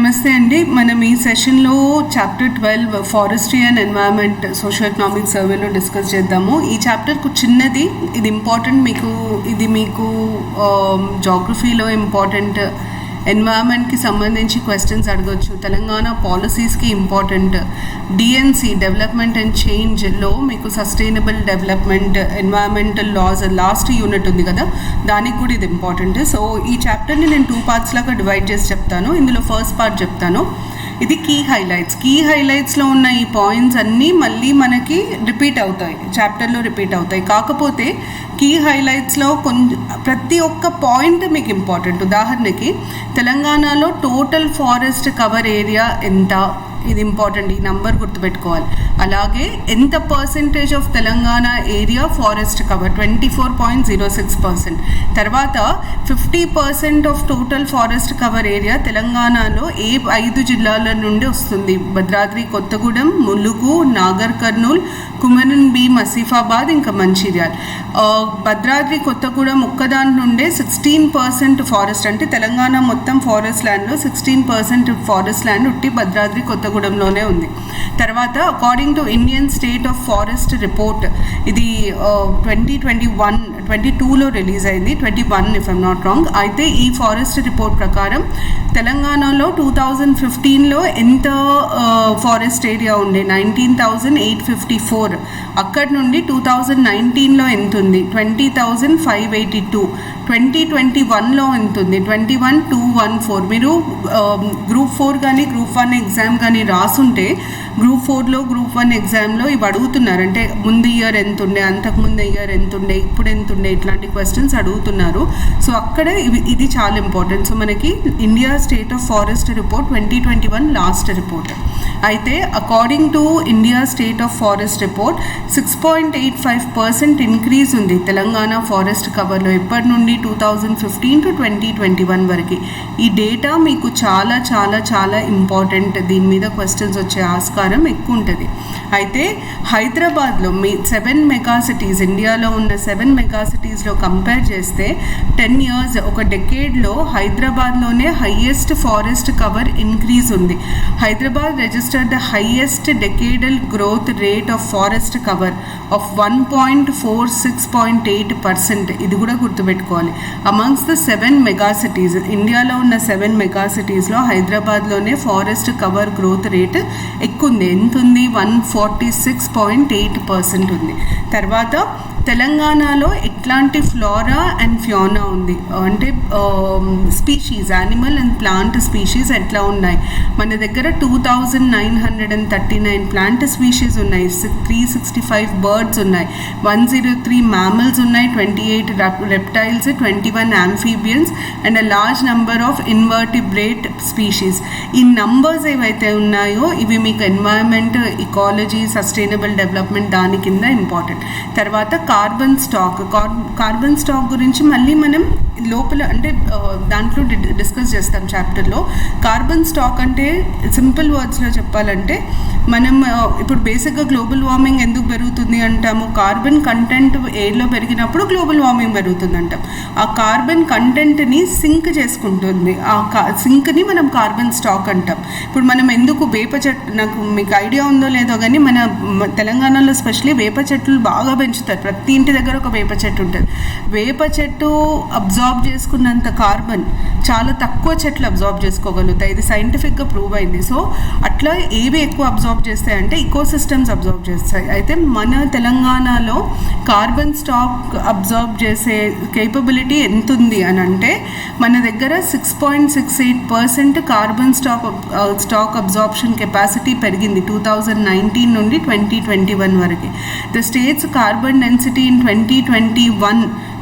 నమస్తే అండి. మనం ఈ సెషన్లో chapter 12 forestry and environment socio economic సర్వేలో డిస్కస్ చేద్దాము. ఈ చాప్టర్కు చిన్నది, ఇది ఇంపార్టెంట్, మీకు జాగ్రఫీలో ఇంపార్టెంట్, ఎన్వైరన్మెంట్కి సంబంధించి క్వశ్చన్స్ అడగవచ్చు, తెలంగాణ పాలసీస్కి ఇంపార్టెంట్, డిఎన్సి డెవలప్మెంట్ అండ్ చేంజ్లో మీకు sustainable development, environmental laws last unit ఉంది కదా, దానికి కూడా ఇది ఇంపార్టెంట్. సో ఈ చాప్టర్ని నేను 2 పార్ట్స్ లాగా డివైడ్ చేసి చెప్తాను. ఇందులో ఫస్ట్ పార్ట్ చెప్తాను, ఇది కీ హైలైట్స్లో ఉన్న ఈ పాయింట్స్ అన్నీ మళ్ళీ మనకి రిపీట్ అవుతాయి, చాప్టర్లో రిపీట్ అవుతాయి. కాకపోతే కీ హైలైట్స్లో ప్రతి ఒక్క పాయింట్ మీకు ఇంపార్టెంట్. ఉదాహరణకి తెలంగాణలో టోటల్ ఫారెస్ట్ కవర్ ఏరియా ఎంత, ఇది ఇంపార్టెంట్, ఈ నంబర్ గుర్తుపెట్టుకోవాలి. అలాగే ఎంత percentage of Telangana area forest cover, 24.06%. తర్వాత 50% of total forest cover area తెలంగాణలో ఏ 5 జిల్లాల నుండి వస్తుంది? భద్రాద్రి కొత్తగూడెం, ములుగు, నాగర్ కర్నూల్, కుమరన్ భీం, ఆసిఫాబాద్, ఇంకా మంచిర్యాల్. భద్రాద్రి కొత్తగూడెం ఒక్కదాని నుండే 16% ఫారెస్ట్, అంటే తెలంగాణ మొత్తం ఫారెస్ట్ ల్యాండ్లో 16% ఫారెస్ట్ ల్యాండ్ ఉట్టి భద్రాద్రి కొత్తగూడెంలోనే ఉంది. తర్వాత according to Indian state of forest report, ఇది 2022లో రిలీజ్ అయింది, 21 ఇఫ్ ఐమ్ నాట్ రాంగ్. అయితే ఈ ఫారెస్ట్ రిపోర్ట్ ప్రకారం తెలంగాణలో 2015లో ఎంత ఫారెస్ట్ ఏరియా ఉండే? 19,854. అక్కడి నుండి 2019లో ఎంత ఉంది? 20,582. 2021లో ఎంత ఉంది? 21,214. మీరు గ్రూప్ 4 కానీ గ్రూప్ 1 ఎగ్జామ్ కానీ రాసుంటే గ్రూప్ 4లో గ్రూప్ 1 ఎగ్జామ్లో ఇవి అడుగుతున్నారు, అంటే ముందు ఇయర్ ఎంత ఉండే, అంతకుముందు ఇయర్ ఎంత ఉండే, ఇప్పుడు ఎంత ఉండే, ఇట్లాంటి క్వశ్చన్స్ అడుగుతున్నారు. సో అక్కడ ఇది చాలా ఇంపార్టెంట్. సో మనకి India state of forest report 2021 last report. అయితే according to India state of forest report 6.85% increase ఉంది తెలంగాణ ఫారెస్ట్ కవర్లో ఎప్పటి నుండి 2015 to 2021 వరకు. ఈ డేటా మీకు చాలా చాలా చాలా ఇంపార్టెంట్, దీని మీద క్వశ్చన్స్ వచ్చే ఆస్కారం ఎక్కువ ఉంటుంది. అయితే హైదరాబాద్లో 7 మెగా సిటీస్, ఇండియాలో ఉన్న 7 మెగా సిటీస్లో కంపేర్ చేస్తే 10 years, ఒక డెకేడ్లో హైదరాబాద్లోనే హైయెస్ట్ ఫారెస్ట్ కవర్ ఇంక్రీజ్ ఉంది. Hyderabad registered the highest decadal growth rate of forest cover of 1.46.8%. ఇది కూడా గుర్తుపెట్టుకోవాలి. అమంగ్స్ ద 7 మెగా సిటీస్, ఇండియాలో ఉన్న 7 మెగా సిటీస్లో హైదరాబాద్లోనే ఫారెస్ట్ కవర్ గ్రోత్ రేట్ ఎక్కువ ఉంది. ఎంత ఉంది? 146.8% ఉంది. తర్వాత తెలంగాణలో ఎట్లాంటి ఫ్లోరా అండ్ ఫ్యోనా ఉంది, అంటే species, animal and plant species ఎట్లా ఉన్నాయి? మన దగ్గర 2,939 ప్లాంట్ స్పీషీస్ ఉన్నాయి, 365 బర్డ్స్ ఉన్నాయి, 103 మ్యామల్స్ ఉన్నాయి, 28 reptiles, 21 amphibians and a large number of invertebrate species. ఈ నంబర్స్ ఏవైతే ఉన్నాయో ఇవి మీకు ఎన్వైరన్మెంట్, ఇకాలజీ, సస్టైనబుల్ డెవలప్మెంట్ దాని కింద ఇంపార్టెంట్. తర్వాత కార్బన్ స్టాక్ గురించి మళ్ళీ మనం లోపల, అంటే దాంట్లో డిస్కస్ చేస్తాం చాప్టర్లో. కార్బన్ స్టాక్ అంటే సింపుల్ వర్డ్స్లో చెప్పాలంటే, మనం ఇప్పుడు బేసిక్గా గ్లోబల్ వార్మింగ్ ఎందుకు పెరుగుతుంది అంటాము? కార్బన్ కంటెంట్ ఎయిర్లో పెరిగినప్పుడు గ్లోబల్ వార్మింగ్ పెరుగుతుంది అంటాం. ఆ కార్బన్ కంటెంట్ని సింక్ చేసుకుంటుంది, ఆ సింక్ని మనం కార్బన్ స్టాక్ అంటాం. ఇప్పుడు మనం ఎందుకు వేప చెట్టు, నాకు మీకు ఐడియా ఉందో లేదో కానీ మన తెలంగాణలో స్పెషలీ వేప చెట్లు బాగా పెంచుతారు, ప్రతి ఇంటి దగ్గర ఒక వేప చెట్టు ఉంటుంది. వేప చెట్టు అబ్జార్బ్ చేసుకున్నంత కార్బన్ చాలా తక్కువ చెట్లు అబ్జార్బ్ చేసుకోగలుగుతాయి, ఇది సైంటిఫిక్గా ప్రూవ్ అయింది. సో అట్లా ఏవి ఎక్కువ అబ్జార్బ్ చేస్తాయి అంటే ఈకోసిస్టమ్స్ అబ్జార్బ్ చేస్తాయి. అయితే మన తెలంగాణలో కార్బన్ స్టాక్ అబ్జార్బ్ చేసే కేపబిలిటీ ఎంత ఉంది అని అంటే, మన దగ్గర 6.68% కార్బన్ స్టాక్ అబ్జార్ప్షన్ కెపాసిటీ పెరిగింది 2019 నుండి 2021 వరకు. The states carbon density in 2021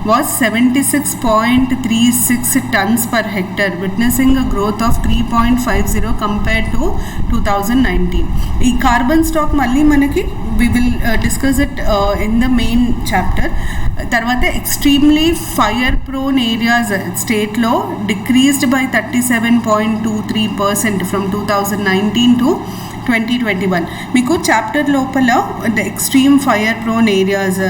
was 76.36 tons per hectare, witnessing a growth of 3.50 compared to 2019. ఈ కార్బన్ స్టాక్ మళ్ళీ మనకి we will discuss it in the main chapter. తర్వాత ఎక్స్ట్రీమ్లీ ఫైర్ ప్రోన్ ఏరియాస్ స్టేట్లో decreased by 37.23% from 2019 to 2021. మీకు chapter లోపల extreme fire prone areas,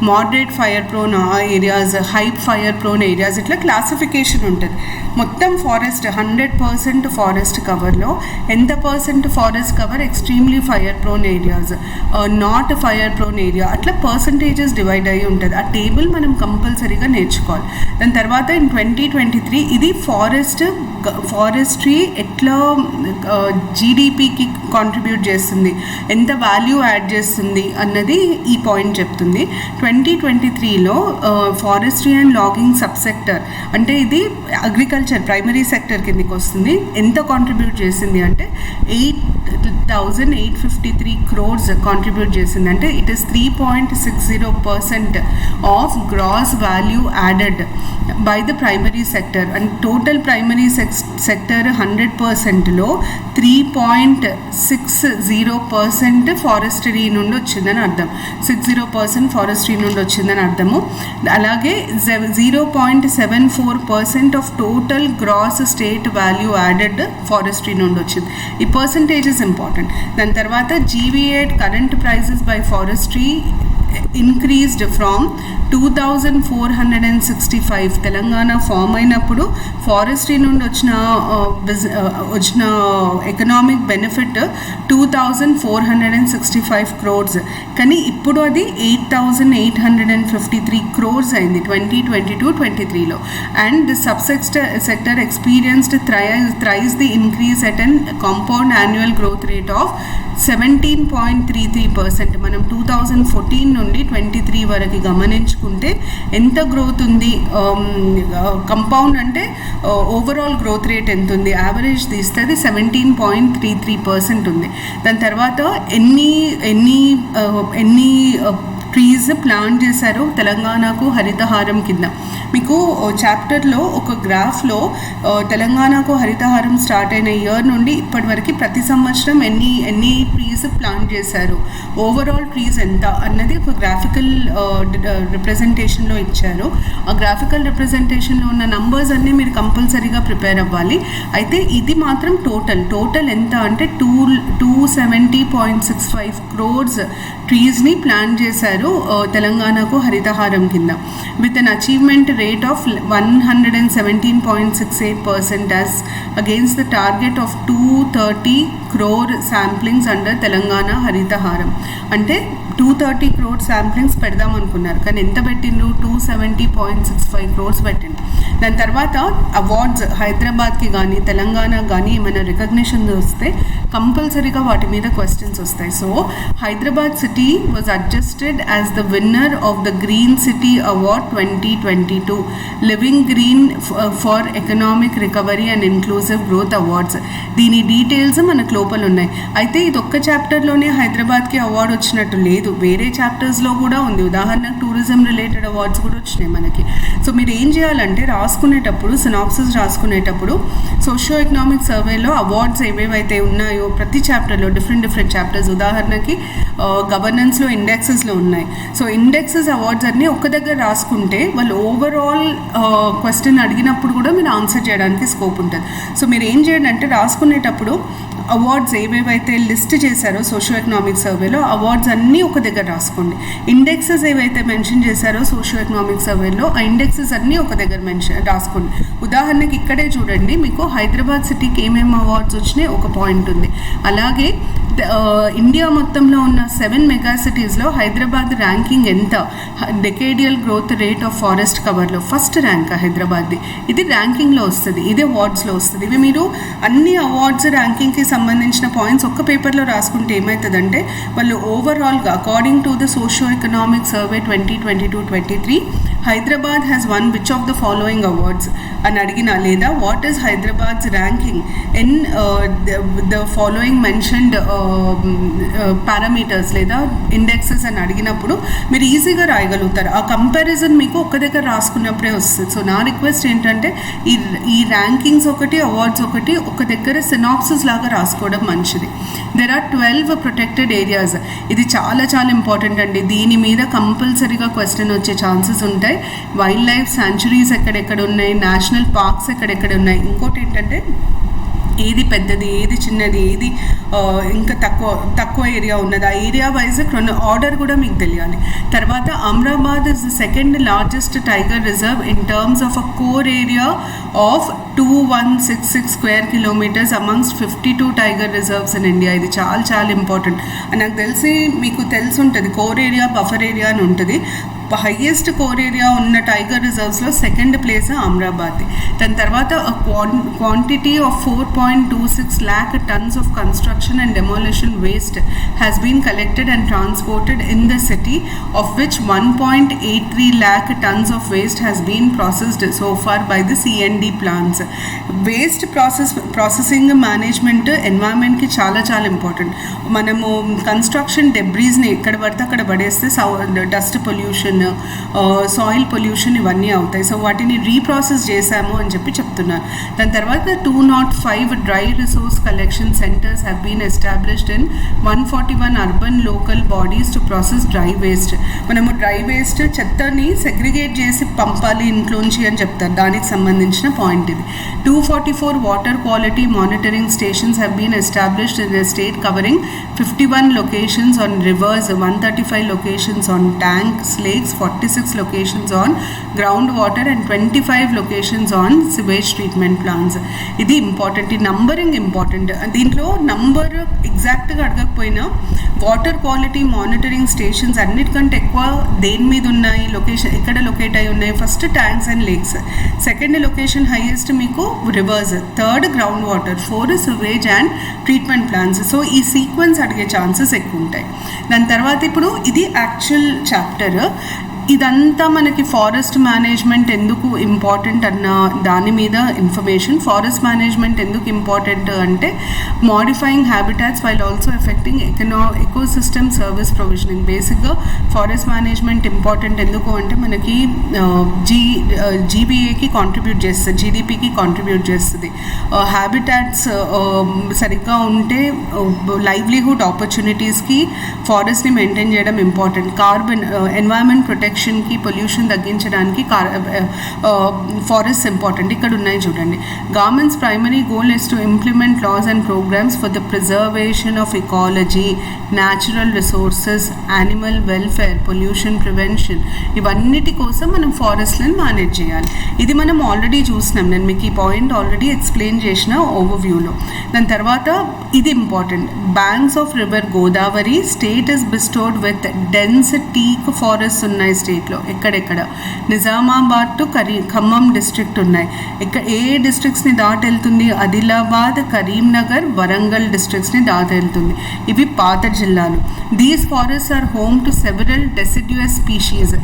moderate fire prone areas, hype fire prone areas, ఇట్లా classification ఉంటుంది. మొత్తం forest 100% forest కవర్లో ఎంత percent forest cover extremely fire prone areas, not fire prone area, అట్లా percentages divide అయ్యి ఉంటుంది. ఆ టేబుల్ మనం కంపల్సరీగా నేర్చుకోవాలి. దాని తర్వాత ఇన్ 2023 ఇది ఫారెస్ట్రీ ఎట్లా జీడిపికి కాంట్రిబ్యూట్ చేస్తుంది, ఎంత వాల్యూ యాడ్ చేస్తుంది అన్నది ఈ పాయింట్ చెప్తుంది. 2023లో forestry and logging sub sector, అంటే ఇది అగ్రికల్చర్ ప్రైమరీ సెక్టర్ కిందకి వస్తుంది. ఎంత కాంట్రిబ్యూట్ చేసింది అంటే 8,853 crores కాంట్రిబ్యూట్ చేసింది. అంటే it is 3.60% of gross value added by the primary sector. And total primary sector 100%లో 3.60% ఫారెస్ట్రీ నుండి వచ్చిందని అర్థం. 60% ఫారెస్ట్రీ నుండి వచ్చిందని అర్థము. అలాగే 0.74% of total gross state value added forestry నుండి వచ్చింది. ఈ పర్సంటేజ్ ఇస్ ఇంపార్టెంట్. దాని తర్వాత GVA current prices by forestry increased from 2,465. Telangana form అయినప్పుడు ఫారెస్ట్రీ నుండి వచ్చిన ఎకనామిక్ బెనిఫిట్ 2,465 crores, కానీ ఇప్పుడు అది 8,853 crores అయింది 2022-23లో. And the sub sector experienced thrice the increase at an compound annual growth rate of 17.33%. మనం 2014 నుండి 23 వరకు గమనించుకుంటే ఎంత గ్రోత్ ఉంది, కంపౌండ్ అంటే ఓవరాల్ గ్రోత్ రేట్ ఎంత ఉంది, యావరేజ్ తీస్తే అది 17.33% ఉంది. దాని తర్వాత ఎన్ని ట్రీస్ ప్లాంట్ చేశారు తెలంగాణకు హరితహారం కింద. మీకు చాప్టర్లో ఒక గ్రాఫ్లో తెలంగాణకు హరితహారం స్టార్ట్ అయిన ఇయర్ నుండి ఇప్పటి వరకు ప్రతి సంవత్సరం ఎన్ని ట్రీస్ ప్లాంట్ చేశారు, ఓవరాల్ ట్రీస్ ఎంత అన్నది ఒక గ్రాఫికల్ రిప్రజెంటేషన్లో ఇచ్చారు. ఆ గ్రాఫికల్ రిప్రజెంటేషన్లో ఉన్న నంబర్స్ అన్నీ మీరు కంపల్సరీగా ప్రిపేర్ అవ్వాలి. అయితే ఇది మాత్రం టోటల్ ఎంత అంటే 270.65 crores ట్రీస్ని ప్లాన్ చేశారు తెలంగాణకు హరితహారం కింద, with an achievement rate of 117.68% as against the target of 230 crore samplings under Telangana Harithaharam. అంటే 230 crore samplings పెడదాం అనుకున్నారు, కానీ ఎంత పెట్టిండ్రు? 270.65 crores పెట్టిండు. దాని తర్వాత అవార్డ్స్ హైదరాబాద్కి కానీ తెలంగాణకి కానీ ఏమైనా రికగ్నిషన్ వస్తే కంపల్సరీగా వాటి మీద క్వశ్చన్స్ వస్తాయి. So Hyderabad city was adjusted as the winner of the green city award 2022 living green for economic recovery and inclusive growth awards. దీని డీటెయిల్స్ మనకు లోపల ఉన్నాయి. అయితే ఇది ఒక్క చాప్టర్లోనే హైదరాబాద్కి అవార్డు వచ్చినట్టు లేదు, వేరే చాప్టర్స్లో కూడా ఉంది. ఉదాహరణకు టూరిజం రిలేటెడ్ అవార్డ్స్ కూడా వచ్చినాయి మనకి. సో మీరు ఏం చేయాలంటే రాసుకునేటప్పుడు, సినాప్సిస్ రాసుకునేటప్పుడు సోషియో ఎకనామిక్ సర్వేలో అవార్డ్స్ ఏవేవైతే ఉన్నాయో ప్రతి చాప్టర్లో డిఫరెంట్ చాప్టర్స్, ఉదాహరణకి గవర్నెన్స్లో ఇండెక్సెస్లో ఉన్నాయి. సో ఇండెక్సెస్ అవార్డ్స్ అన్నీ ఒక్క దగ్గర రాసుకుంటే వాళ్ళు ఓవరాల్ క్వశ్చన్ అడిగినప్పుడు కూడా మీరు ఆన్సర్ చేయడానికి స్కోప్ ఉంటుంది. సో మీరు ఏం చేయండి అంటే రాసుకునేటప్పుడు అవార్డ్స్ ఏవేవైతే లిస్ట్ చేశారో సోషియో ఎకనామిక్ సర్వేలో అవార్డ్స్ అన్నీ ఒక దగ్గర రాసుకోండి. ఇండెక్సెస్ ఏవైతే మెన్షన్ చేశారో సోషియో ఎకనామిక్ సర్వేలో ఆ ఇండెక్సెస్ అన్నీ ఒక దగ్గర రాసుకోండి. ఉదాహరణకి ఇక్కడే చూడండి, మీకు హైదరాబాద్ సిటీకి ఏమేమి అవార్డ్స్ వచ్చినాయి ఒక పాయింట్ ఉంది. అలాగే ఇండియా మొత్తంలో ఉన్న 7 మెగా సిటీస్లో హైదరాబాద్ ర్యాంకింగ్ ఎంత, డెకేడియల్ గ్రోత్ రేట్ ఆఫ్ ఫారెస్ట్ కవర్లో ఫస్ట్ ర్యాంక్ హైదరాబాద్ది. ఇది ర్యాంకింగ్లో వస్తుంది, ఇది అవార్డ్స్లో వస్తుంది. ఇవి మీరు అన్ని అవార్డ్స్ ర్యాంకింగ్కి సంబంధించిన పాయింట్స్ ఒక్క పేపర్లో రాసుకుంటే ఏమవుతుందంటే వాళ్ళు ఓవరాల్గా according to the socio economic survey 2022-23 Hyderabad has one which of the following awards అని అడిగినా, లేదా what is Hyderabad's ranking in the following mentioned parameters లేదా ఇండెక్సెస్ అని అడిగినప్పుడు మీరు ఈజీగా రాయగలుగుతారు. ఆ కంపారిజన్ మీకు ఒక్క దగ్గర రాసుకున్నప్పుడే వస్తుంది. సో నా రిక్వెస్ట్ ఏంటంటే ఈ ర్యాంకింగ్స్ ఒకటి అవార్డ్స్ ఒకటి ఒక దగ్గర సినాప్సిస్ లాగా రాసుకోవడం మంచిది. There are 12 protected areas. ఇది చాలా ఇంపార్టెంట్ అండి. దీని మీద కంపల్సరీగా క్వశ్చన్ వచ్చే ఛాన్సెస్ ఉంటాయి. వైల్డ్ లైఫ్ శాంచురీస్ ఎక్కడెక్కడ ఉన్నాయి, నేషనల్ పార్క్స్ ఎక్కడెక్కడ ఉన్నాయి. ఇంకోటి ఏంటంటే ఏది పెద్దది, ఏది చిన్నది, ఏది ఇంకా తక్కువ ఏరియా ఉన్నది, ఆ ఏరియా వైజ్ ఆర్డర్ కూడా మీకు తెలియాలి. తర్వాత Amrabad is the second largest tiger reserve in terms of a core area of 2166 square kilometres amongst 52 tiger reserves in India. ఇది చాలా చాలా ఇంపార్టెంట్. నాకు తెలిసి మీకు తెలిసి ఉంటుంది, కోర్ ఏరియా, బఫర్ ఏరియా అని ఉంటుంది. హైయెస్ట్ కోర్ ఏరియా ఉన్న టైగర్ రిజర్వ్స్లో సెకండ్ ప్లేస్ అమ్రాబాద్. దాని తర్వాత quantity of 4.26 lakh tons of construction and demolition waste has been collected and transported in the city, of which 1.83 lakh tons of waste has been processed so far by the C&D plants. Waste processing management ఎన్వైరన్మెంట్కి చాలా చాలా important. మనము construction డెబ్రీస్ని ఎక్కడ పడితే అక్కడ పడేస్తే dust pollution, soil pollution ఇవన్నీ అవుతాయి. So వాటిని రీప్రాసెస్ చేశాము అని చెప్తున్నారు. దాని తర్వాత 205 dry resource collection centres have been established in 141 urban local bodies to process dry waste. మనము డ్రై వేస్ట్ చెత్తని సెగ్రిగేట్ చేసి పంపాలి ఇంట్లోంచి అని చెప్తారు, దానికి సంబంధించిన పాయింట్ ఇది. 244 water quality monitoring stations have been established in the state covering 51 locations on rivers, 135 locations on tanks, lakes, 46 locations on groundwater and 25 locations on sewage treatment plants. ఇది ఇంపార్టెంట్, ఈ నంబరింగ్ ఇంపార్టెంట్. దీంట్లో number ఎగ్జాక్ట్గా అడగకపోయినా water quality monitoring stations అన్నిటికంటే ఎక్కువ దేని మీద ఉన్నాయి, లొకేషన్ ఎక్కడ లొకేట్ అయి ఉన్నాయి. First tanks and lakes, second location highest మీకు rivers, third ground water, fourth sewage and treatment plants. So ఈ సీక్వెన్స్ అడిగే ఛాన్సెస్ ఎక్కువ ఉంటాయి. దాని తర్వాత ఇప్పుడు ఇది యాక్చువల్ చాప్టర్. ఇదంతా మనకి ఫారెస్ట్ మేనేజ్మెంట్ ఎందుకు ఇంపార్టెంట్ అన్న దాని మీద ఇన్ఫర్మేషన్. ఫారెస్ట్ మేనేజ్మెంట్ ఎందుకు ఇంపార్టెంట్ అంటే modifying habitats while also effecting ecosystem service provisioning. బేసిక్గా ఫారెస్ట్ మేనేజ్మెంట్ ఇంపార్టెంట్ ఎందుకు అంటే మనకి జీబీఏకి కాంట్రిబ్యూట్ చేస్తుంది, జీడిపికి కాంట్రిబ్యూట్ చేస్తుంది. హ్యాబిటాట్స్ సరిగ్గా ఉంటే లైవ్లీహుడ్ ఆపర్చునిటీస్కి ఫారెస్ట్ని మెయింటైన్ చేయడం ఇంపార్టెంట్. కార్బన్ ఎన్వైరన్మెంట్ ప్రొటెక్షన్ కి, పొల్యూషన్ తగ్గించడానికి ఫారెస్ట్ ఇంపార్టెంట్. ఇక్కడ ఉన్నాయి చూడండి. Government's primary goal is to implement laws and programmes for the preservation of ecology, natural resources, animal welfare, pollution prevention, ఇవన్నిటి కోసం మనం ఫారెస్ట్లను మేనేజ్ చేయాలి. ఇది మనం ఆల్రెడీ చూసినాం, నేను మీకు ఈ పాయింట్ ఆల్రెడీ ఎక్స్ప్లెయిన్ చేసిన ఓవర్వ్యూలో. దాని తర్వాత ఇది important. Banks of river Godavari state is bestowed with dense teak forest ఉన్నాయి స్టేట్లో. ఎక్కడెక్కడ నిజామాబాద్ టు ఖమ్మం డిస్ట్రిక్ట్ ఉన్నాయి. ఏ డిస్ట్రిక్ట్స్ని దాటి వెళ్తుంది? ఆదిలాబాద్, కరీంనగర్, వరంగల్ డిస్ట్రిక్ట్స్ని దాటి వెళ్తుంది. ఇవి పాత జిల్లాలు. These forests are home to several deciduous species.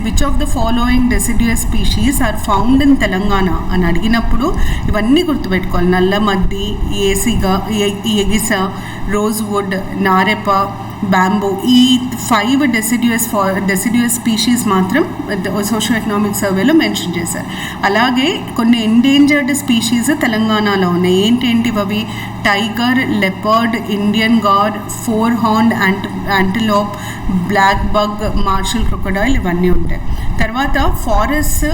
Which of the following deciduous species are found in Telangana అని అడిగినప్పుడు ఇవన్నీ గుర్తుపెట్టుకోవాలి. నల్లమద్ది, ఎగిస, రోజ్వుడ్, నారెప, బ్యాంబో, ఈ 5 డెసిడ్యుయస్ స్పీషీస్ మాత్రం సోషో ఎకనామిక్ సర్వేలో మెన్షన్ చేశారు. అలాగే కొన్ని ఎండేంజర్డ్ స్పీషీస్ తెలంగాణలో ఉన్నాయి. ఏంటేంటివి అవి? Tiger, leopard, Indian gaur, 4 horned antelope, black buck, marsh crocodile, ఇవన్నీ ఉంటాయి. తర్వాత ఫారెస్ట్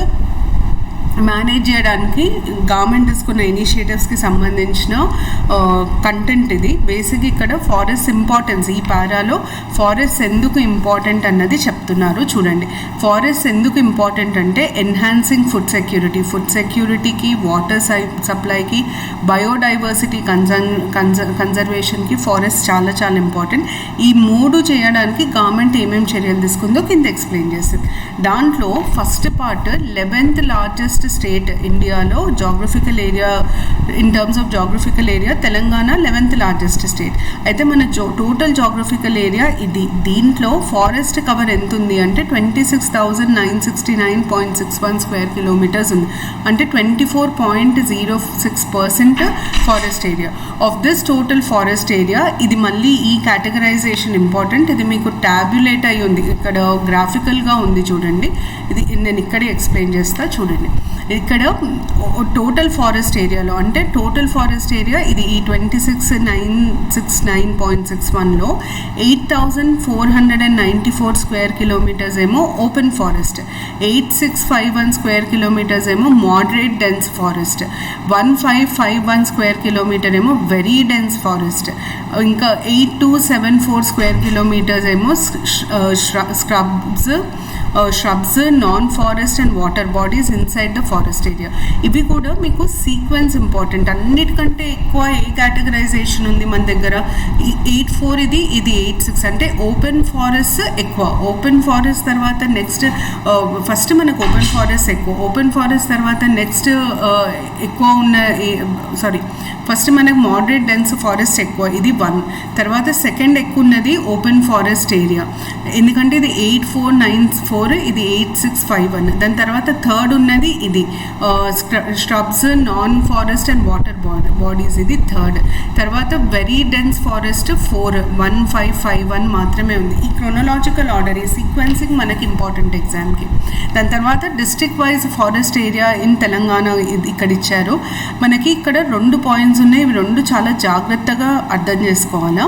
మేనేజ్ చేయడానికి గవర్నమెంట్ తీసుకున్న ఇనిషియేటివ్స్కి సంబంధించిన కంటెంట్ ఇది. బేసిక్గా ఇక్కడ ఫారెస్ట్ ఇంపార్టెన్స్, ఈ పారాలో ఫారెస్ట్ ఎందుకు ఇంపార్టెంట్ అన్నది చెప్తున్నారు. చూడండి, ఫారెస్ట్ ఎందుకు ఇంపార్టెంట్ అంటే ఎన్హాన్సింగ్ ఫుడ్ సెక్యూరిటీకి, వాటర్ సప్లైకి, బయోడైవర్సిటీ కన్జర్వేషన్కి ఫారెస్ట్ చాలా చాలా ఇంపార్టెంట్. ఈ 3 చేయడానికి గవర్నమెంట్ ఏమేమి చర్యలు తీసుకుందో కింద ఎక్స్ప్లెయిన్ చేస్తుంది. దాంట్లో first part 11th largest state ఇండియాలో geographical area, in terms of geographical area Telangana 11th largest state. అయితే మన టోటల్ జాగ్రఫికల్ ఏరియా ఇది. దీంట్లో ఫారెస్ట్ కవర్ ఎంత ఉంది అంటే 26,969.61 స్క్వేర్ కిలోమీటర్స్ ఉంది. అంటే 24.06% forest area. Of this total forest area, ఇది మళ్ళీ ఈ కేటగరైజేషన్ ఇంపార్టెంట్. ఇది మీకు ట్యాబ్యులేట్ అయి ఉంది, ఇక్కడ గ్రాఫికల్గా ఉంది చూడండి. ఇది నేను ఇక్కడే ఎక్స్ప్లెయిన్ చేస్తా చూడండి. ఇక్కడ టోటల్ ఫారెస్ట్ ఏరియాలో అంటే టోటల్ ఫారెస్ట్ ఏరియా ఇది ఈ 26,969.61లో 8,494 స్క్వేర్ కిలోమీటర్స్ ఏమో ఓపెన్ ఫారెస్ట్, 8651 స్క్వేర్ కిలోమీటర్స్ ఏమో moderate dense forest, 1551 square kilometre ఏమో వెరీ డెన్స్ ఫారెస్ట్, ఇంకా 8274 స్క్వేర్ కిలోమీటర్స్ ఏమో shrubs, non-forest and water bodies inside the forest area. ఇవి కూడా మీకు సీక్వెన్స్ ఇంపార్టెంట్. అన్నిటికంటే ఎక్కువ ఏ కేటగరైజేషన్ ఉంది మన దగ్గర 84, ఇది 86 అంటే ఓపెన్ ఫారెస్ట్ ఎక్కువ. ఓపెన్ ఫారెస్ట్ తర్వాత నెక్స్ట్ ఫస్ట్ మనకు ఓపెన్ ఫారెస్ట్ ఎక్కువ, ఓపెన్ ఫారెస్ట్ తర్వాత నెక్స్ట్ ఎక్కువ ఉన్న ఫస్ట్ మనకు మోడరేట్ డెన్స్ ఫారెస్ట్ ఎక్కువ, ఇది 1. తర్వాత సెకండ్ ఎక్కువ ఉన్నది ఓపెన్ ఫారెస్ట్ ఏరియా, ఎందుకంటే ఇది 8494, ఇది 8651. దాని తర్వాత థర్డ్ ఉన్నది ఇది shrubs, non forest and water bodies, ఇది థర్డ్. తర్వాత వెరీ డెన్స్ ఫారెస్ట్ 1551 మాత్రమే ఉంది. ఈ క్రోనలాజికల్ ఆర్డర్, ఈ సీక్వెన్సింగ్ మనకి ఇంపార్టెంట్ ఎగ్జామ్కి. దాని తర్వాత district wise forest area in Telangana ఇక్కడ ఇచ్చారు మనకి. ఇక్కడ 2 పాయింట్స్ ఉన్నాయి, ఇవి 2 చాలా జాగ్రత్తగా అర్థం చేసుకోవాలా.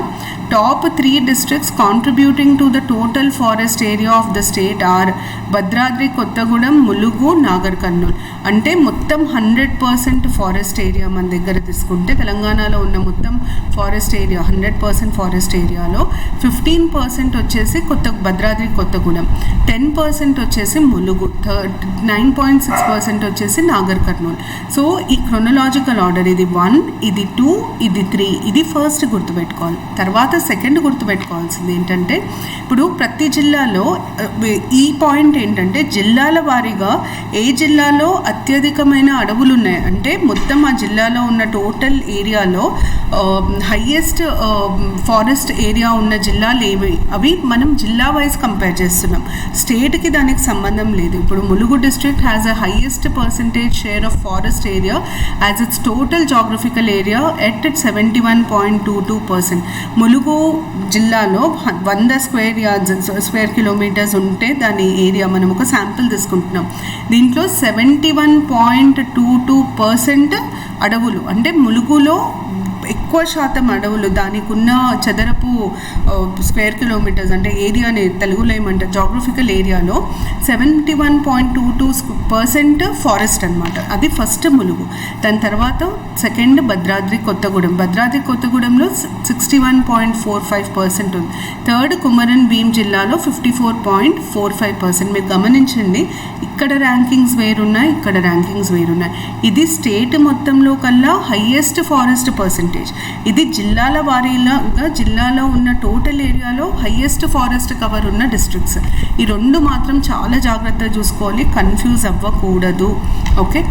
Top 3 districts contributing to the total forest area of the state or Bhadradri Kothagudem, Mulugu, Nagar Kurnool. అంటే మొత్తం 100% ఫారెస్ట్ ఏరియా మన దగ్గర తీసుకుంటే తెలంగాణలో ఉన్న మొత్తం ఫారెస్ట్ ఏరియా 100% ఫారెస్ట్ ఏరియాలో 15% వచ్చేసి భద్రాద్రి కొత్తగూడెం, 10% వచ్చేసి ములుగు, 9.6% వచ్చేసి నాగర్ కర్నూల్. సో ఈ క్రొనలాజికల్ ఆర్డర్ ఇది 1, ఇది 2, ఇది 3, ఇది ఫస్ట్ గుర్తుపెట్టుకోవాలి. తర్వాత సెకండ్ గుర్తుపెట్టుకోవాల్సింది ఏంటంటే ఇప్పుడు ప్రతి జిల్లాలో ఈ పాయింట్ ఏంటంటే జిల్లాల వారీగా ఏ జిల్లాలో అత్యధికమైన అడవులు ఉన్నాయి అంటే మొత్తం ఆ జిల్లాలో ఉన్న టోటల్ ఏరియాలో హైయెస్ట్ ఫారెస్ట్ ఏరియా ఉన్న జిల్లాలు ఏవి అవి మనం జిల్లా వైజ్ కంపేర్ చేస్తున్నాం, స్టేట్కి దానికి సంబంధం లేదు. ఇప్పుడు Mulugu district has a highest percentage share of forest area as it's total geographical area at 71.22%. Mulugu జిల్లాలో 100 స్క్వేర్ కిలోమీటర్స్ ఉంటే దాని ఏరియా మనం ఒక శాంపిల్ తీసుకుంటున్నాం. దీంట్లో 71.22% అడవులు అంటే ములుగులో ఎక్కువ శాతం అడవులు, దానికి ఉన్న చదరపు స్క్వేర్ కిలోమీటర్స్ అంటే ఏరియాని తెలుగులో ఏమంటారు జాగ్రఫికల్ ఏరియాలో 71.22% ఫారెస్ట్ అనమాట. అది ఫస్ట్ ములుగు. దాని తర్వాత సెకండ్ భద్రాద్రి కొత్తగూడెంలో 61.45% ఉంది. థర్డ్ కుమరన్ భీం జిల్లాలో 54.45%. మీరు గమనించండి, ఇక్కడ ర్యాంకింగ్స్ వేరున్నాయి, ఇక్కడ ర్యాంకింగ్స్ వేరున్నాయి. ఇది స్టేట్ మొత్తంలో కల్లా హైయెస్ట్ ఫారెస్ట్ పర్సంటేజ్. ఇది జిల్లాల వారీగా జిల్లాలో ఉన్న టోటల్ ఏరియాలో హైయెస్ట్ ఫారెస్ట్ కవర్ ఉన్న డిస్ట్రిక్ట్స్. ఈ 2 మాత్రం చాలా జాగ్రత్తగా చూసుకోవాలి, కన్ఫ్యూజ్ అవ్వకూడదు. ఓకే,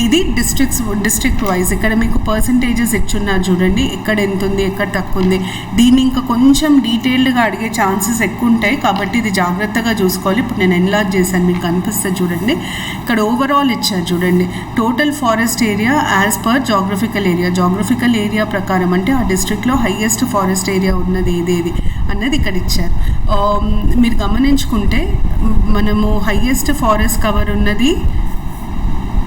ఇది డిస్ట్రిక్ట్ వైజ్. ఇక్కడ మీకు పర్సంటేజెస్ ఇచ్చున్నారు చూడండి, ఎక్కడ ఎంత ఉంది, ఎక్కడ తక్కువ ఉంది. దీన్ని ఇంకా కొంచెం డీటెయిల్డ్గా అడిగే ఛాన్సెస్ ఎక్కువ ఉంటాయి కాబట్టి ఇది జాగ్రత్తగా చూసుకోవాలి. ఇప్పుడు నేను ఎన్లార్జ్ చేశాను, మీకు కనిపిస్తుంది చూడండి. ఇక్కడ ఓవరాల్ ఇచ్చారు చూడండి, total forest area as per geographical area ప్రకారం అంటే ఆ డిస్ట్రిక్ట్లో హైయెస్ట్ ఫారెస్ట్ ఏరియా ఉన్నది ఏదేది అన్నది ఇక్కడ ఇచ్చారు. మీరు గమనించుకుంటే మనము హైయెస్ట్ ఫారెస్ట్ కవర్ ఉన్నది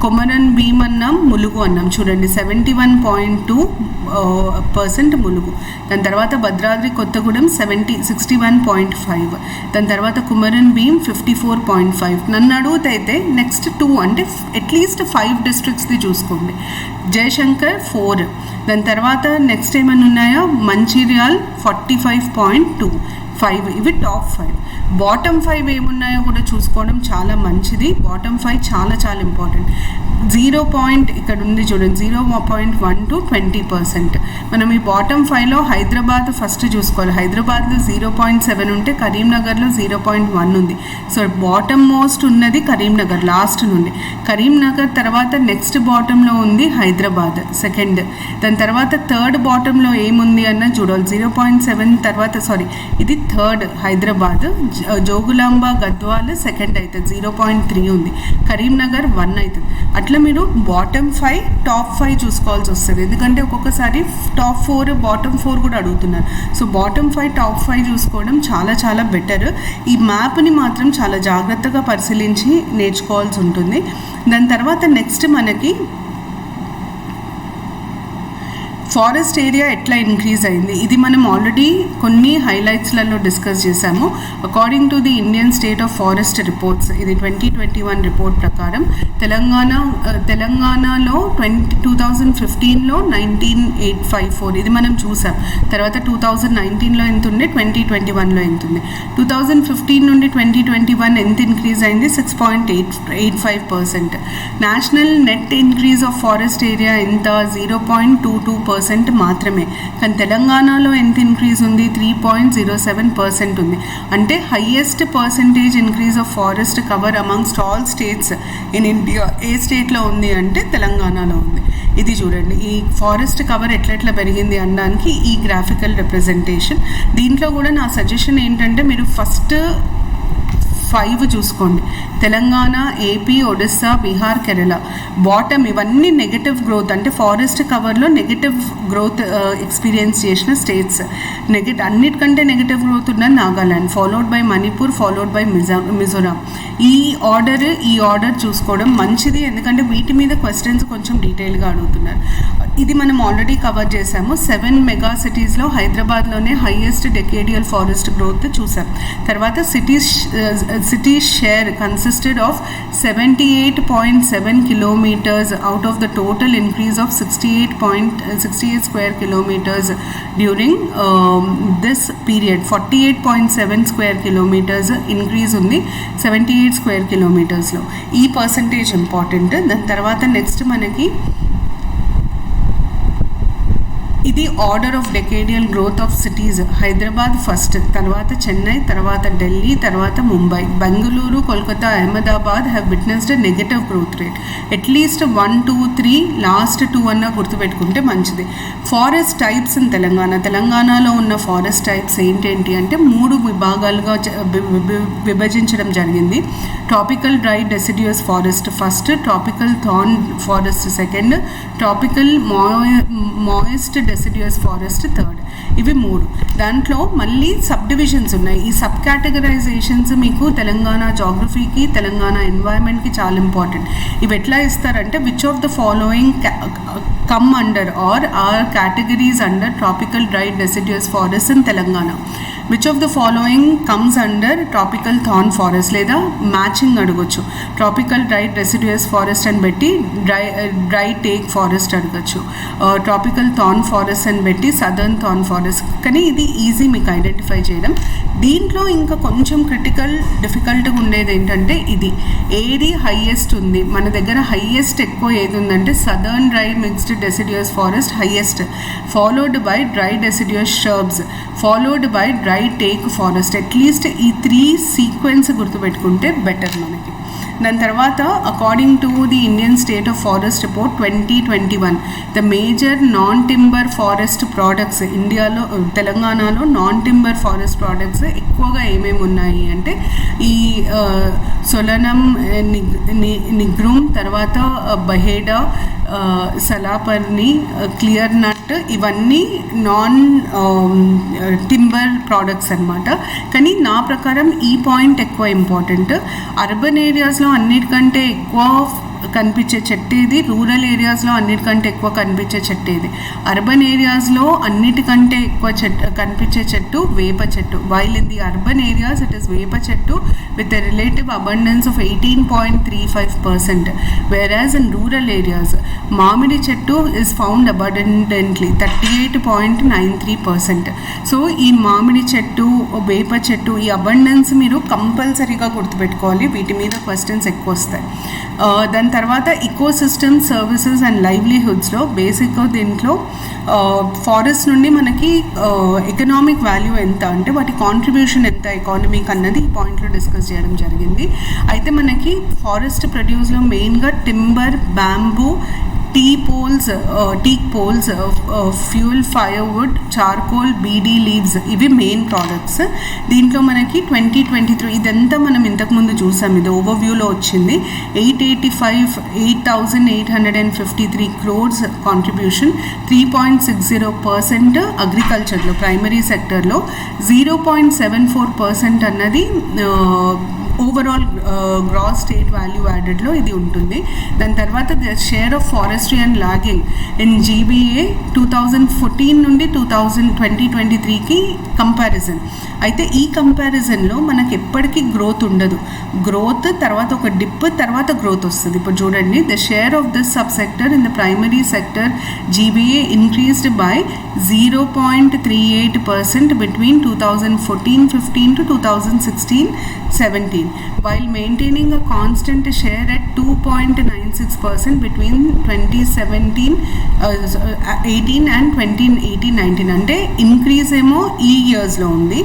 కొమరన్ భీం అన్నాం, ములుగు అన్నాం చూడండి 71.2% ములుగు. దాని తర్వాత భద్రాద్రి కొత్తగూడెం 61.5, దాని తర్వాత కుమరన్ భీం 54.5. నన్ను అడుగుతైతే నెక్స్ట్ 2 అంటే అట్లీస్ట్ 5 డిస్ట్రిక్ట్స్ది చూసుకోండి. జయశంకర్ 4, దాని తర్వాత నెక్స్ట్ ఏమైనా ఉన్నాయా మంచిర్యాల్ 45.25. ఇవి టాప్ 5. బాటమ్ 5 ఏమున్నాయో కూడా చూసుకోవడం చాలా మంచిది. బాటమ్ 5 చాలా చాలా ఇంపార్టెంట్. 0. ఇక్కడ ఉంది చూడండి 0.1 to 20%. మనం ఈ బాటమ్ 5లో హైదరాబాద్ ఫస్ట్ చూసుకోవాలి. హైదరాబాద్లో 0.7 ఉంటే కరీంనగర్లో 0.1 ఉంది. సో బాటమ్ మోస్ట్ ఉన్నది కరీంనగర్ లాస్ట్ నుండి. కరీంనగర్ తర్వాత నెక్స్ట్ బాటంలో ఉంది హైదరాబాద్ సెకండ్. దాని తర్వాత థర్డ్ బాటంలో ఏముంది అన్న చూడాలి 0.7 తర్వాత ఇది థర్డ్ హైదరాబాద్, జోగులాంబ గద్వాల్ సెకండ్ అవుతుంది 0.3 ఉంది, కరీంనగర్ 1 అవుతుంది. అట్లా మీరు బాటమ్ 5 టాప్ 5 చూసుకోవాల్సి వస్తుంది, ఎందుకంటే ఒక్కొక్కసారి టాప్ 4 బాటమ్ 4 కూడా అడుగుతున్నారు. సో బాటమ్ 5 టాప్ 5 చూసుకోవడం చాలా చాలా బెటర్. ఈ మ్యాప్ని మాత్రం చాలా జాగ్రత్తగా పరిశీలించి నేర్చుకోవాల్సి ఉంటుంది. దాని తర్వాత నెక్స్ట్ మనకి ఫారెస్ట్ ఏరియా ఎట్లా ఇంక్రీజ్ అయింది, ఇది మనం ఆల్రెడీ కొన్ని హైలైట్స్లలో డిస్కస్ చేశాము. According to the Indian state of forest reports, ఇది 2021 రిపోర్ట్ ప్రకారం తెలంగాణలో 2015లో 19,854, ఇది మనం చూసాం. తర్వాత 2019లో ఎంత ఉండే, 2021లో ఎంత ఉంది. 2015 నుండి 2021 ఎంత ఇంక్రీజ్ అయింది, 6.85%. National net increase of forest area ఎంత, 0.22% మాత్రమే. కానీ తెలంగాణలో ఎంత ఇంక్రీజ్ ఉంది, 3.07% ఉంది. అంటే highest percentage increase of forest cover amongst all states in India ఏ స్టేట్లో ఉంది అంటే తెలంగాణలో ఉంది. ఇది చూడండి, ఈ ఫారెస్ట్ కవర్ ఎట్లా పెరిగింది అనడానికి ఈ గ్రాఫికల్ రిప్రజెంటేషన్. దీంట్లో కూడా నా సజెషన్ ఏంటంటే మీరు ఫస్ట్ 5 చూసుకోండి, తెలంగాణ, ఏపీ, ఒడిస్సా, బీహార్, కేరళ. బాటమ్ ఇవన్నీ నెగటివ్ గ్రోత్, అంటే ఫారెస్ట్ కవర్లో నెగటివ్ గ్రోత్ ఎక్స్పీరియన్స్ చేసిన స్టేట్స్. అన్నిటికంటే నెగటివ్ గ్రోత్ ఉన్నది Nagaland, followed by Manipur, followed by Mizoram. ఈ ఆర్డర్ చూసుకోవడం మంచిది, ఎందుకంటే వీటి మీద క్వశ్చన్స్ కొంచెం డీటెయిల్గా అడుగుతున్నారు. ఇది మనం ఆల్రెడీ కవర్ చేసాము. 7 మెగా సిటీస్లో హైదరాబాద్లోనే హైయెస్ట్ డెకేడియల్ ఫారెస్ట్ గ్రోత్ చూసాం. తర్వాత city share consisted of 78.7 kilometers out of the total increase of 68 square kilometers during this period. 48.7 square kilometers increase ఉంది 78 square kilometers లో. ఈ పర్సంటేజ్ ఇంపార్టెంట్. దాని తర్వాత నెక్స్ట్ మనకి ఇది order of decadal growth of cities. Hyderabad first, తర్వాత చెన్నై, తర్వాత ఢిల్లీ, తర్వాత Mumbai. Bengaluru, Kolkata, Ahmedabad have witnessed negative growth rate. At least 1, 2, 3 last 2 అన్నా గుర్తుపెట్టుకుంటే మంచిది. ఫారెస్ట్ టైప్స్ ఇన్ తెలంగాణలో ఉన్న ఫారెస్ట్ టైప్స్ ఏంటేంటి అంటే 3 విభాగాలుగా విభజించడం జరిగింది. Tropical dry deciduous forest first, tropical thorn forest second, tropical moist deciduous forest third. ఇవి 3. దాంట్లో మళ్ళీ సబ్ డివిజన్స్ ఉన్నాయి. ఈ సబ్ కేటగరైజేషన్స్ మీకు తెలంగాణ జాగ్రఫీకి, తెలంగాణ ఎన్వైరన్మెంట్కి చాలా ఇంపార్టెంట్. ఇవి ఎట్లా ఇస్తారంటే which of the following come under or or categories under tropical dry deciduous forest in Telangana. Which of the following comes under tropical thorn forest, లేదా మ్యాచింగ్ అడగొచ్చు. ట్రాపికల్ డ్రై డెసిడ్యూయస్ ఫారెస్ట్ అని పెట్టి dry teak forest అడగచ్చు, tropical thorn forest అని పెట్టి southern thorn forest. కానీ ఇది easy మీకు ఐడెంటిఫై చేయడం. దీంట్లో ఇంకా కొంచెం డిఫికల్ట్గా ఉండేది ఏంటంటే ఏది హైయెస్ట్ ఉంది మన దగ్గర. హైయెస్ట్ ఎక్కువ ఏది ఉందంటే southern dry mixed deciduous forest highest, followed by dry deciduous shrubs, followed by dry teak forest. At least ఈ 3 సీక్వెన్స్ గుర్తుపెట్టుకుంటే బెటర్ మనకి. దాని తర్వాత according to the Indian state of forest report 2021, the major non timber forest products ఇండియాలో, తెలంగాణలో non timber forest products ఎక్కువగా ఏమేమి ఉన్నాయి అంటే ఈ సొలనం, నిగ్రూమ్, తర్వాత బహేడా, సలాపర్ని, క్లియర్ నట్, ఇవన్నీ నాన్ టింబర్ ప్రోడక్ట్స్ అనమాట. కానీ నా ప్రకారం ఈ పాయింట్ ఎక్కువ ఇంపార్టెంట్. అర్బన్ ఏరియాస్లో అన్నిటికంటే ఎక్కువ కనిపించే చెట్టు ఇది, రూరల్ ఏరియాస్లో అన్నిటికంటే ఎక్కువ కనిపించే చెట్టు ఇది. అర్బన్ ఏరియాస్లో అన్నిటికంటే ఎక్కువ కనిపించే చెట్టు వేప చెట్టు. While in the urban areas it is వేప చెట్టు with a relative abundance of 18.35%, whereas in rural areas మామిడి చెట్టు is found abundantly 38.93%. సో ఈ మామిడి చెట్టు, వేప చెట్టు, ఈ అబండెన్స్ మీరు కంపల్సరీగా గుర్తుపెట్టుకోవాలి. వీటి మీద క్వశ్చన్స్ ఎక్కువ వస్తాయి. దాని తర్వాత ఇకోసిస్టమ్ సర్వీసెస్ అండ్ లైవ్లీహుడ్స్లో బేసిక్గా దీంట్లో ఫారెస్ట్ నుండి మనకి ఎకనామిక్ వాల్యూ ఎంత అంటే వాటి కాంట్రిబ్యూషన్ ఎంత ఎకానమీకి అన్నది ఈ పాయింట్లో డిస్కస్ చేయడం జరిగింది. అయితే మనకి ఫారెస్ట్ ప్రొడ్యూస్లో మెయిన్గా timber, bamboo, teak poles, fuel, firewood, charcoal, BD leaves, ఇవి మెయిన్ ప్రోడక్ట్స్. దీంట్లో మనకి 2023 ఇదంతా మనం ఇంతకుముందు చూసాం, ఇది ఓవర్వ్యూలో వచ్చింది. 8,853 crores కాంట్రిబ్యూషన్, 3.60% అగ్రికల్చర్లో ప్రైమరీ సెక్టర్లో, 0.74% అన్నది ఓవరాల్ గ్రాస్ స్టేట్ వాల్యూ యాడెడ్లో ఇది ఉంటుంది. దాని తర్వాత the share of forestry and logging in GBA 2014 నుండి 2023కి కంపారిజన్. అయితే ఈ కంపారిజన్లో మనకి ఎప్పటికీ గ్రోత్ ఉండదు, గ్రోత్ తర్వాత ఒక డిప్ తర్వాత గ్రోత్ వస్తుంది. ఇప్పుడు చూడండి, the share of this sub sector in the primary sector GBA increased by 0.38% between 2014-15 to 2016-17, while maintaining a constant share at 2.96% between 2017-18 and 2018-19. అంటే ఇంక్రీజ్ ఏమో ఈ ఇయర్స్లో ఉంది,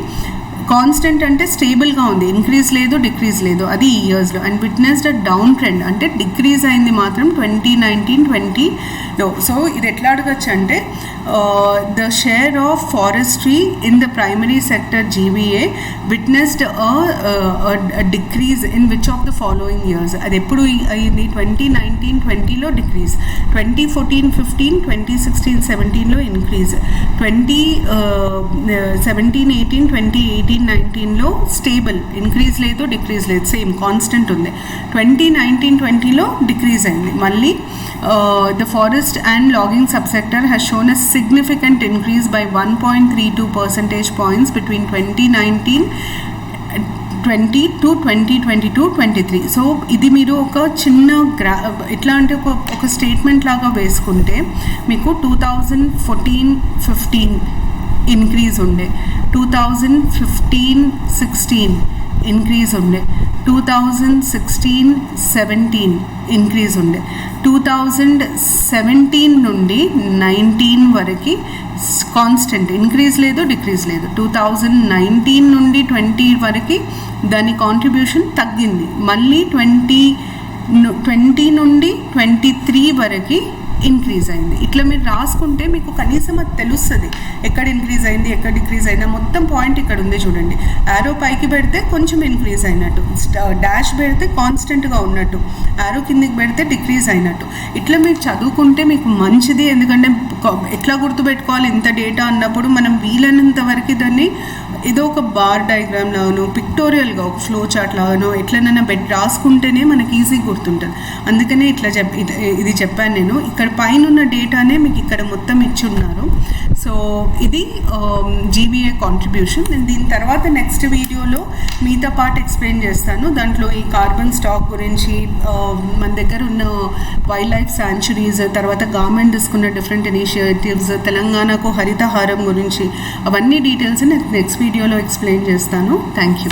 కాన్స్టెంట్ అంటే స్టేబుల్గా ఉంది, ఇంక్రీజ్ లేదు డిక్రీజ్ లేదు, అది ఈ ఇయర్స్లో. అండ్ విట్నెస్డ్ డౌన్ ట్రెండ్ అంటే డిక్రీజ్ అయింది మాత్రం 2019-20లో. సో ఇది ఎట్లా అడగచ్చు అంటే the share of forestry in the primary sector GBA witnessed decrease in which of the following years. అది ఎప్పుడు అయింది? 2019-20లో డిక్రీజ్, 2014-15, 2016-17లో ఇంక్రీజ్, 2017-18, 2018-19లో స్టేబుల్, ఇంక్రీజ్ లేదు డిక్రీజ్ లేదు, సేమ్ కాన్స్టెంట్ ఉంది. 2019-20లో డిక్రీజ్ అయింది. మళ్ళీ the forest and logging subsector has shown a significant increase by 1.32 percentage points between 2019-20 to 2022-23. So ఇది మీరు ఒక చిన్న ఎట్లా అంటే ఒక స్టేట్మెంట్ లాగా వేసుకుంటే మీకు 2014-15 ఇంక్రీజ్ ఉండే, 2015-16 ఇంక్రీజ్ ఉండే, 2016-17 ఇంక్రీజ్ ఉండే, 2017 నుండి 19 వరకు కాన్స్టెంట్, ఇంక్రీజ్ లేదు డిక్రీజ్ లేదు. 2019 నుండి 20 వరకు దాని కాంట్రిబ్యూషన్ తగ్గింది. మళ్ళీ 20 నుండి 23 వరకు ఇంక్రీజ్ అయింది. ఇట్లా మీరు రాసుకుంటే మీకు కనీసం అది తెలుస్తుంది ఎక్కడ ఇంక్రీజ్ అయింది ఎక్కడ డిక్రీజ్ అయిందా. మొత్తం పాయింట్ ఇక్కడ ఉంది చూడండి, యారో పైకి పెడితే కొంచెం ఇంక్రీజ్ అయినట్టు, డాష్ పెడితే కాన్స్టెంట్గా ఉన్నట్టు, యారో కిందికి పెడితే డిక్రీజ్ అయినట్టు. ఇట్లా మీరు చదువుకుంటే మీకు మంచిది. ఎందుకంటే ఎట్లా గుర్తుపెట్టుకోవాలి ఇంత డేటా అన్నప్పుడు మనం వీలైనంత వరకు దాన్ని ఏదో ఒక బార్ డయాగ్రామ్ లాగానో పిక్టోరియల్గా ఒక ఫ్లో చార్ట్ లాగానో ఎట్లనైనా రాసుకుంటేనే మనకి ఈజీ గుర్తుంటుంది. అందుకనే ఇట్లా ఇది చెప్పాను నేను. ఇక్కడ పైన ఉన్న డేటానే మీకు ఇక్కడ మొత్తం ఇచ్చి ఉన్నారు. సో ఇది జీబీఏ కాంట్రిబ్యూషన్. నేను దీని తర్వాత నెక్స్ట్ వీడియోలో మీతో పాటు ఎక్స్ప్లెయిన్ చేస్తాను. దాంట్లో ఈ కార్బన్ స్టాక్ గురించి, మన దగ్గర ఉన్న వైల్డ్ లైఫ్ శాంచురీస్, తర్వాత గవర్నమెంట్ తీసుకున్న డిఫరెంట్ ఇనిషియేటివ్స్, తెలంగాణకు హరితహారం గురించి, అవన్నీ డీటెయిల్స్ నెక్స్ట్ వీడియోలో ఎక్స్ప్లెయిన్ చేస్తాను. Thank you.